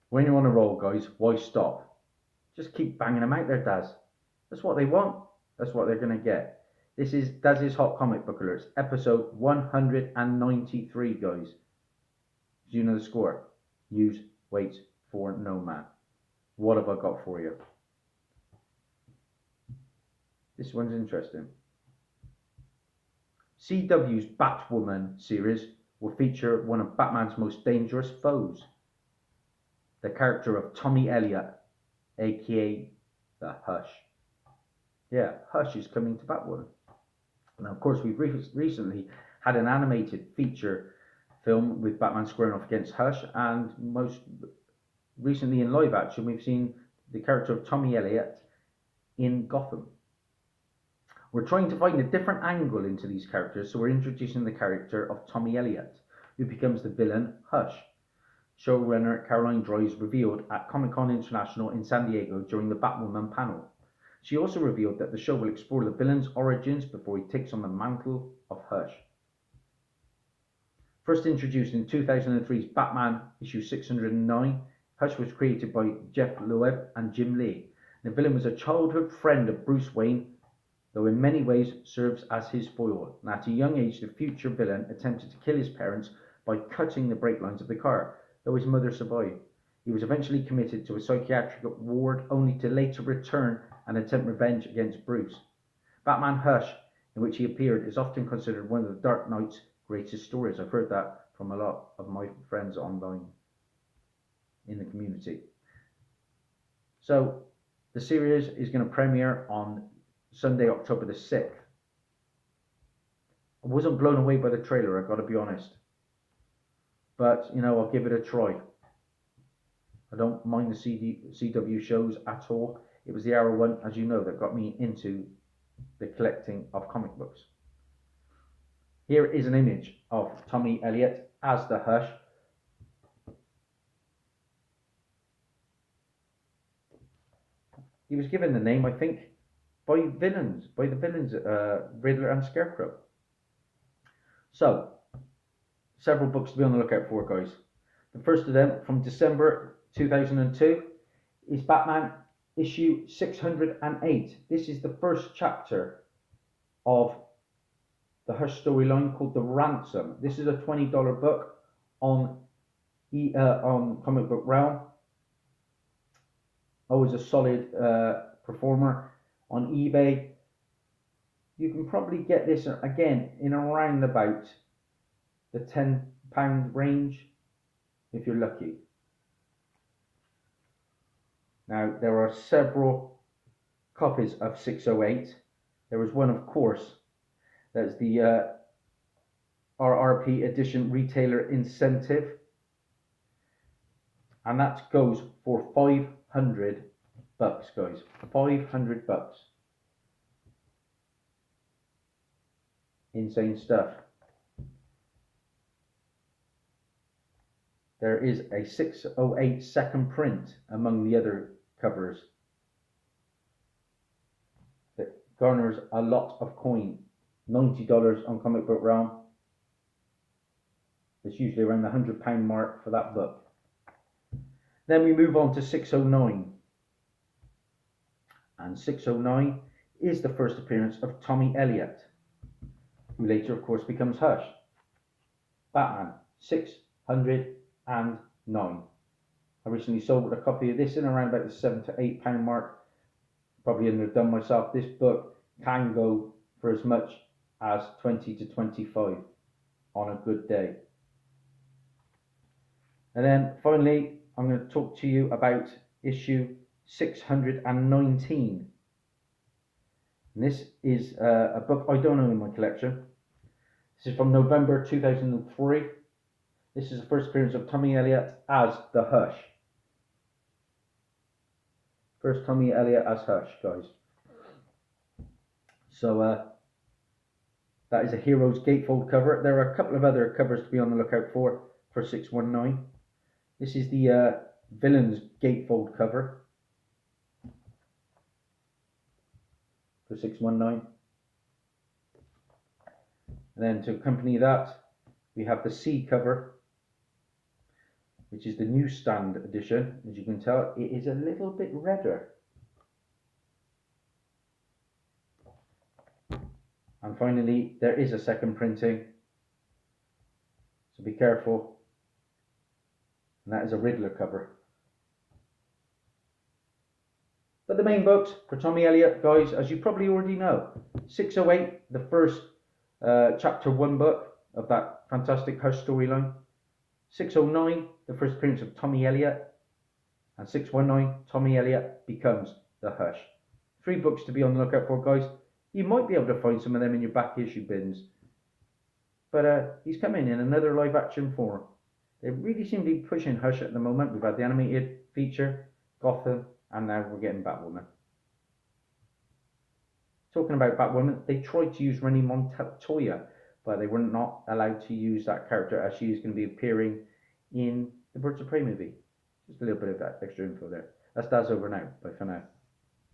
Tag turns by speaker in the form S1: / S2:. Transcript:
S1: When you're on a roll, guys, why stop? Just keep banging them out there, Daz. That's what they want. That's what they're going to get. This is Daz's Hot Comic Book Alerts, episode 193, guys. Do you know the score? Use waits for no man. What have I got for you? This one's interesting. CW's Batwoman series will feature one of Batman's most dangerous foes, the character of Tommy Elliot, aka the Hush. Yeah, Hush is coming to Batwoman. Now, of course, we've recently had an animated feature film with Batman squaring off against Hush, and most recently in live action, we've seen the character of Tommy Elliot in Gotham. We're trying to find a different angle into these characters, so we're introducing the character of Tommy Elliot, who becomes the villain Hush. Showrunner Caroline Dries revealed at Comic-Con International in San Diego during the Batwoman panel. She also revealed that the show will explore the villain's origins before he takes on the mantle of Hush. First introduced in 2003's Batman issue 609, Hush was created by Jeff Loeb and Jim Lee. The villain was a childhood friend of Bruce Wayne, though in many ways serves as his foil. And at a young age, the future villain attempted to kill his parents by cutting the brake lines of the car, though his mother survived. He was eventually committed to a psychiatric ward, only to later return and attempt revenge against Bruce. Batman Hush, in which he appeared, is often considered one of the Dark Knight's greatest stories. I've heard that from a lot of my friends online in the community. So the series is going to premiere on Sunday, October the 6th. I wasn't blown away by the trailer, I've got to be honest. But, I'll give it a try. I don't mind the CW shows at all. It was the Arrow one, as you know, that got me into the collecting of comic books. Here is an image of Tommy Elliot as the Hush. He was given the name, I think, by the villains, Riddler and Scarecrow. So, several books to be on the lookout for, guys. The first of them, from December 2002, is Batman issue 608. This is the first chapter of the Hush storyline called The Ransom. This is a $20 book on Comic Book Realm. Always a solid performer on eBay. You can probably get this again in around about the £10 range if you're lucky. Now, there are several copies of 608. There is one, of course, that's the RRP edition retailer incentive, and that goes for $500, guys. $500. Insane stuff. There is a 608 second print among the other covers that garners a lot of coin. $90 on Comic Book Realm. It's usually around the £100 mark for that book. Then we move on to 609. And 609 is the first appearance of Tommy Elliot, who later, of course, becomes Hush. Batman 609. I recently sold a copy of this in around about the £7 to £8 mark. Probably underdone myself. This book can go for as much as 20 to 25 on a good day. And then finally, I'm going to talk to you about issue 619. And this is a book I don't own in my collection. This is from November 2003. This is the first appearance of Tommy Elliot as the Hush. First Tommy Elliot as Hush, guys. So that is a Heroes Gatefold cover. There are a couple of other covers to be on the lookout for 619. This is the Villains Gatefold cover for 619. And then to accompany that, we have the C cover which is the newsstand edition. As you can tell, it is a little bit redder. And finally, there is a second printing, so be careful. And that is a Riddler cover. But the main books for Tommy Elliot, guys, as you probably already know, 608, the first chapter 1 book of that fantastic Hush storyline. 609, the first appearance of Tommy Elliot. And 619, Tommy Elliot becomes the Hush. 3 books to be on the lookout for, guys. You might be able to find some of them in your back issue bins. But he's coming in another live action form. They really seem to be pushing Hush at the moment. We've had the animated feature, Gotham, and now we're getting Batwoman. Talking about Batwoman, they tried to use Renee Montoya, but they were not allowed to use that character as she is going to be appearing in the Birds of Prey movie. Just a little bit of that extra info there. That's Dazzie over now. Bye for now.